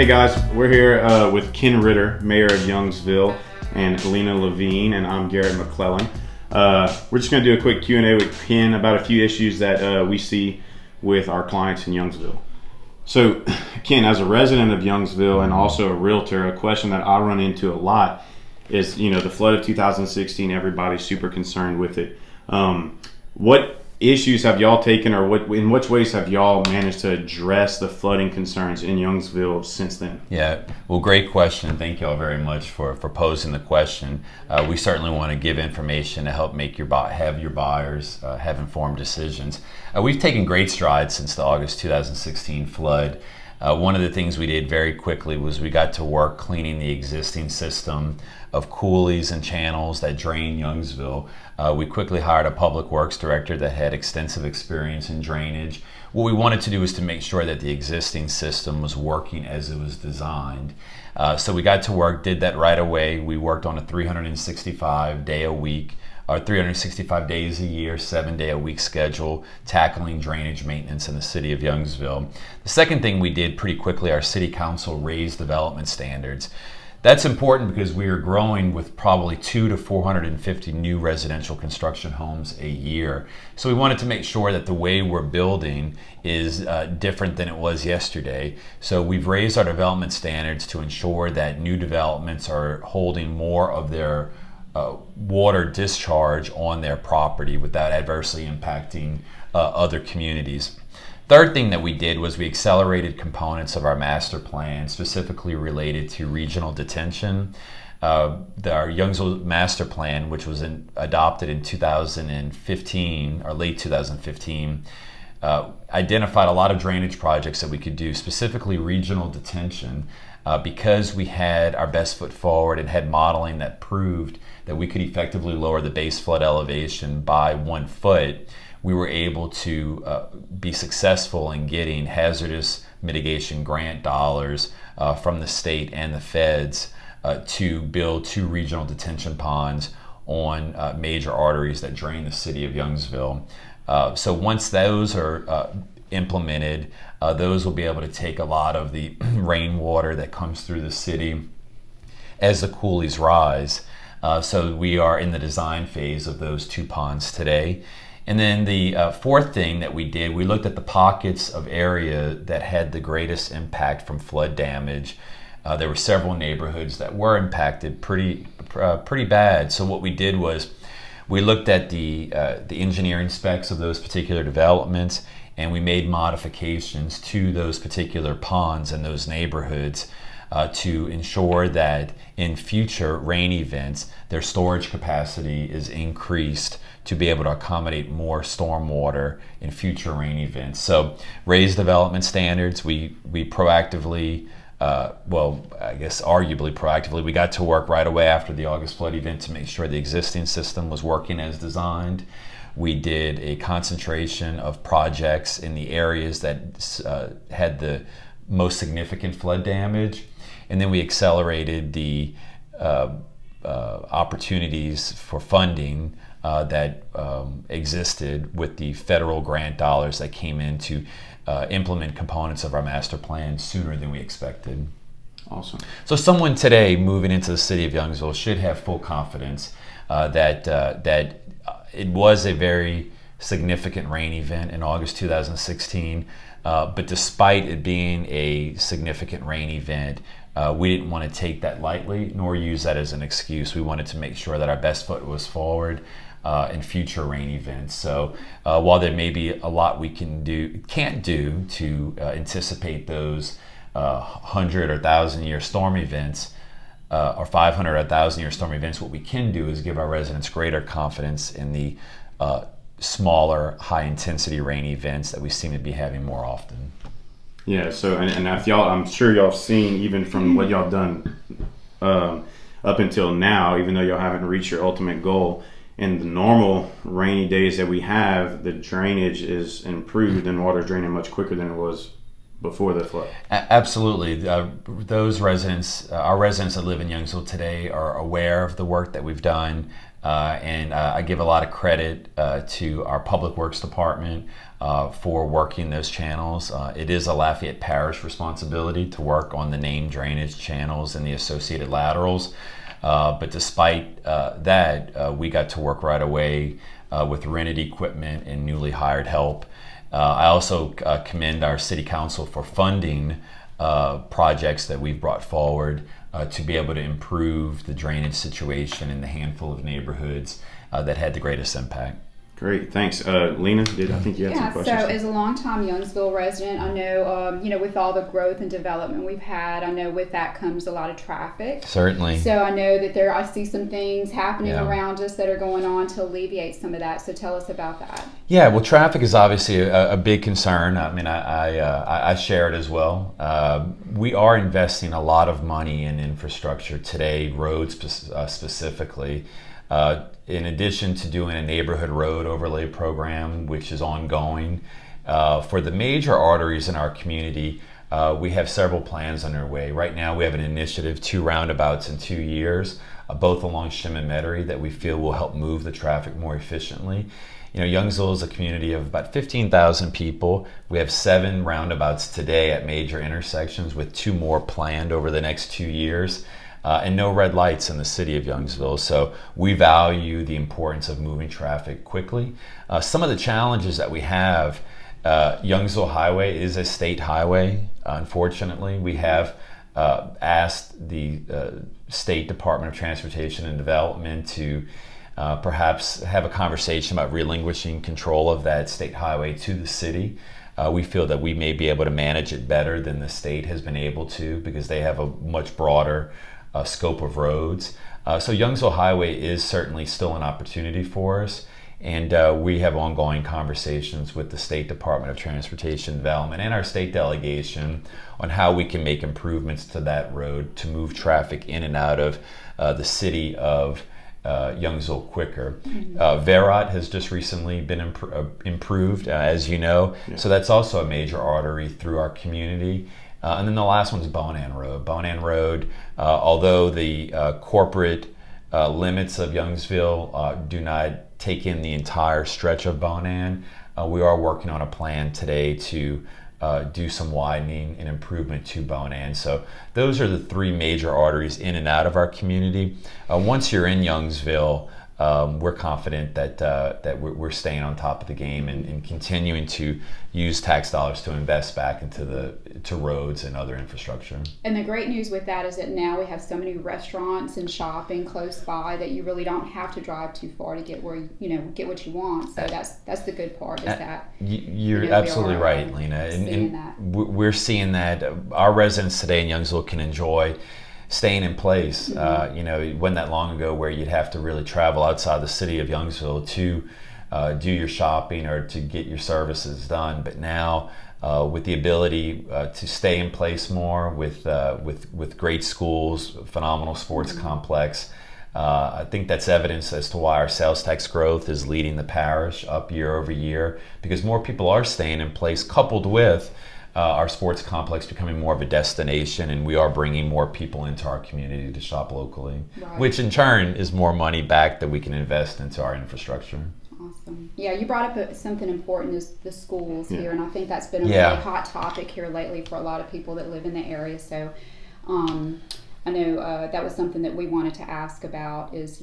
Hey guys, we're here with Ken Ritter, Mayor of Youngsville, and Lene Lavine, and I'm Garrett McClelland. We're just going to do a quick Q&A with Ken about a few issues that we see with our clients in Youngsville. So, Ken, as a resident of Youngsville and also a realtor, a question that I run into a lot is, the flood of 2016, everybody's super concerned with it. What issues have y'all taken, or in which ways have y'all managed to address the flooding concerns in Youngsville since then? Yeah, well, great question. Thank you all very much for posing the question. We certainly want to give information to help make your buyers have informed decisions. We've taken great strides since the August 2016 flood. One of the things we did very quickly was we got to work cleaning the existing system of coulees and channels that drain Youngsville. We quickly hired a public works director that had extensive experience in drainage. What we wanted to do was to make sure that the existing system was working as it was designed. So we got to work, did that right away. We worked on a 365 days a year, 7-day-a-week schedule, tackling drainage maintenance in the city of Youngsville. The second thing we did pretty quickly, our city council raised development standards. That's important because we are growing with probably 200 to 450 new residential construction homes a year. So we wanted to make sure that the way we're building is different than it was yesterday. So we've raised our development standards to ensure that new developments are holding more of their water discharge on their property without adversely impacting other communities. Third thing that we did was we accelerated components of our master plan, specifically related to regional detention. Our Youngsville master plan, which was adopted in 2015 or late 2015, identified a lot of drainage projects that we could do, specifically regional detention. Because we had our best foot forward and had modeling that proved that we could effectively lower the base flood elevation by 1 foot, we were able to be successful in getting hazardous mitigation grant dollars from the state and the feds to build 2 regional detention ponds on major arteries that drain the city of Youngsville. So once those are implemented, those will be able to take a lot of the rainwater that comes through the city as the coulees rise. So we are in the design phase of those 2 ponds today. And then the fourth thing that we did, we looked at the pockets of area that had the greatest impact from flood damage. There were several neighborhoods that were impacted pretty bad. So what we did was we looked at the engineering specs of those particular developments, and we made modifications to those particular ponds and those neighborhoods to ensure that in future rain events, their storage capacity is increased to be able to accommodate more stormwater in future rain events. So raised development standards, we proactively, arguably proactively, we got to work right away after the August flood event to make sure the existing system was working as designed. We did a concentration of projects in the areas that had the most significant flood damage. And then we accelerated the opportunities for funding that existed with the federal grant dollars that came in to implement components of our master plan sooner than we expected. Awesome. So someone today moving into the city of Youngsville should have full confidence that it was a very significant rain event in August 2016, but despite it being a significant rain event, we didn't want to take that lightly nor use that as an excuse. We wanted to make sure that our best foot was forward in future rain events. So while there may be a lot we can't do to anticipate those 100 or 1,000-year storm events, or 500 or 1,000-year storm events, what we can do is give our residents greater confidence in the smaller, high-intensity rain events that we seem to be having more often. Yeah. So, and if y'all, I'm sure y'all have seen, even from what y'all done up until now, even though y'all haven't reached your ultimate goal, in the normal rainy days that we have, the drainage is improved and water's draining much quicker than it was before the flood. Absolutely. Those residents, our residents that live in Youngsville today, are aware of the work that we've done. And I give a lot of credit to our Public Works Department for working those channels. It is a Lafayette Parish responsibility to work on the named drainage channels and the associated laterals. But despite that, we got to work right away with rented equipment and newly hired help. I also commend our City Council for funding projects that we've brought forward to be able to improve the drainage situation in the handful of neighborhoods that had the greatest impact. Great, thanks. Lena, I think you had some questions? So as a longtime Youngsville resident, I know, with all the growth and development we've had, I know with that comes a lot of traffic. Certainly. So I know that I see some things happening around us that are going on to alleviate some of that. So tell us about that. Yeah, well, traffic is obviously a big concern. I mean, I share it as well. We are investing a lot of money in infrastructure today, roads specifically. In addition to doing a neighborhood road overlay program, which is ongoing, for the major arteries in our community, we have several plans underway. Right now, we have an initiative, 2 roundabouts in 2 years, both along Shim and Metairie, that we feel will help move the traffic more efficiently. Youngsville is a community of about 15,000 people. We have 7 roundabouts today at major intersections, with 2 more planned over the next 2 years. And no red lights in the city of Youngsville. So we value the importance of moving traffic quickly. Some of the challenges that we have, Youngsville Highway is a state highway, unfortunately. We have asked the State Department of Transportation and Development to perhaps have a conversation about relinquishing control of that state highway to the city. We feel that we may be able to manage it better than the state has been able to, because they have a much broader scope of roads. So Youngsville Highway is certainly still an opportunity for us, and we have ongoing conversations with the State Department of Transportation Development and our state delegation on how we can make improvements to that road to move traffic in and out of the city of Youngsville quicker. Verot has just recently been improved, as you know, so that's also a major artery through our community. And then the last one is Bonan Road. Bonan Road, although the corporate limits of Youngsville do not take in the entire stretch of Bonan, we are working on a plan today to do some widening and improvement to Bonan. So those are the 3 major arteries in and out of our community. Once you're in Youngsville, we're confident that we're staying on top of the game and continuing to use tax dollars to invest back into roads and other infrastructure. And the great news with that is that now we have so many restaurants and shopping close by that you really don't have to drive too far to get where get what you want. So that's the good part, is that you're absolutely right, Lena. And we're seeing that our residents today in Youngsville can enjoy staying in place. It wasn't that long ago where you'd have to really travel outside the city of Youngsville to do your shopping or to get your services done. But now, with the ability to stay in place more, with great schools, phenomenal sports complex, I think that's evidence as to why our sales tax growth is leading the parish up year over year, because more people are staying in place, coupled with our sports complex becoming more of a destination, and we are bringing more people into our community to shop locally, which in turn is more money back that we can invest into our infrastructure. Awesome. Yeah, you brought up something important, is the schools here, and I think that's been a really hot topic here lately for a lot of people that live in the area. So I know that was something that we wanted to ask about, is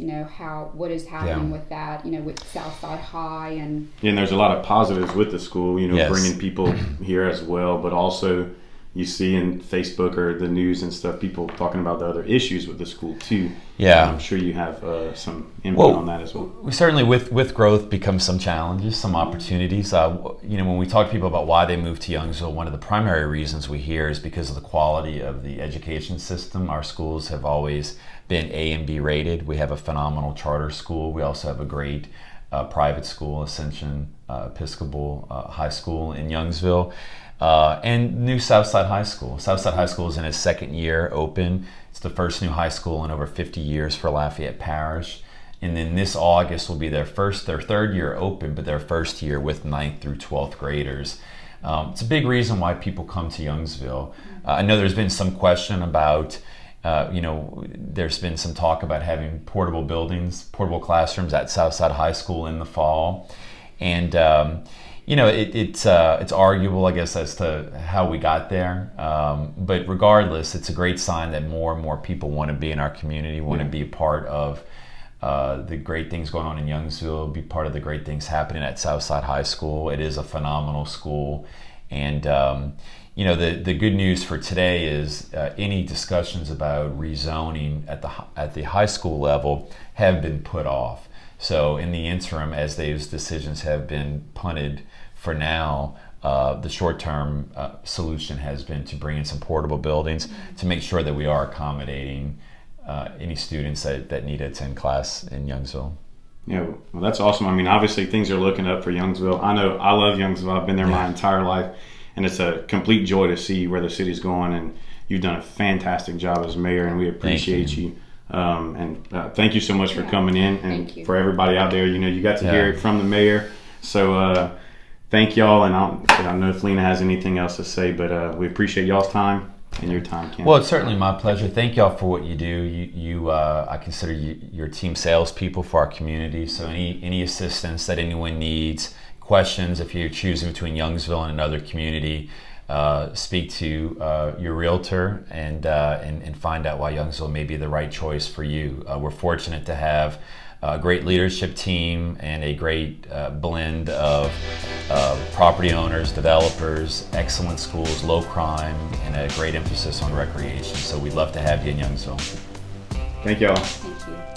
what is happening with that, with Southside High and there's a lot of positives with the school, bringing people here as well, but also you see in Facebook or the news and stuff, people talking about the other issues with the school too. Yeah, I'm sure you have some input on that as well. We certainly, with growth, becomes some challenges, some opportunities. When we talk to people about why they moved to Youngsville, one of the primary reasons we hear is because of the quality of the education system. Our schools have always been A and B rated. We have a phenomenal charter school. We also have a great private school, Ascension Episcopal High School in Youngsville. And new Southside High School. Southside High School is in its 2nd year open. It's the first new high school in over 50 years for Lafayette Parish. And then this August will be their 3rd year open, but their 1st year with 9th through 12th graders. It's a big reason why people come to Youngsville. I know there's been some question about, There's been some talk about having portable buildings, portable classrooms at Southside High School in the fall. And, it's arguable, I guess, as to how we got there. But regardless, it's a great sign that more and more people want to be in our community, want to be a part of the great things going on in Youngsville, be part of the great things happening at Southside High School. It is a phenomenal school. And, the good news for today is any discussions about rezoning at the high school level have been put off. So in the interim, as those decisions have been punted for now, the short-term solution has been to bring in some portable buildings to make sure that we are accommodating any students that need to attend class in Youngsville. Yeah, well, that's awesome. I mean, obviously things are looking up for Youngsville. I know I love Youngsville. I've been there my entire life, and it's a complete joy to see where the city's going. And you've done a fantastic job as mayor, and we appreciate you. Thank you so much for coming in, and for everybody out there. You got to hear it from the mayor. So thank y'all, and I don't know if Lene has anything else to say, but we appreciate y'all's time. And your time, Ken. Well, it's certainly my pleasure. Thank y'all for what you do. I consider your team salespeople for our community. So any assistance that anyone needs, questions, if you're choosing between Youngsville and another community, speak to your realtor and find out why Youngsville may be the right choice for you. We're fortunate to have a great leadership team and a great blend of property owners, developers, excellent schools, low crime, and a great emphasis on recreation. So we'd love to have you in Youngsville. Thank y'all. Thank you.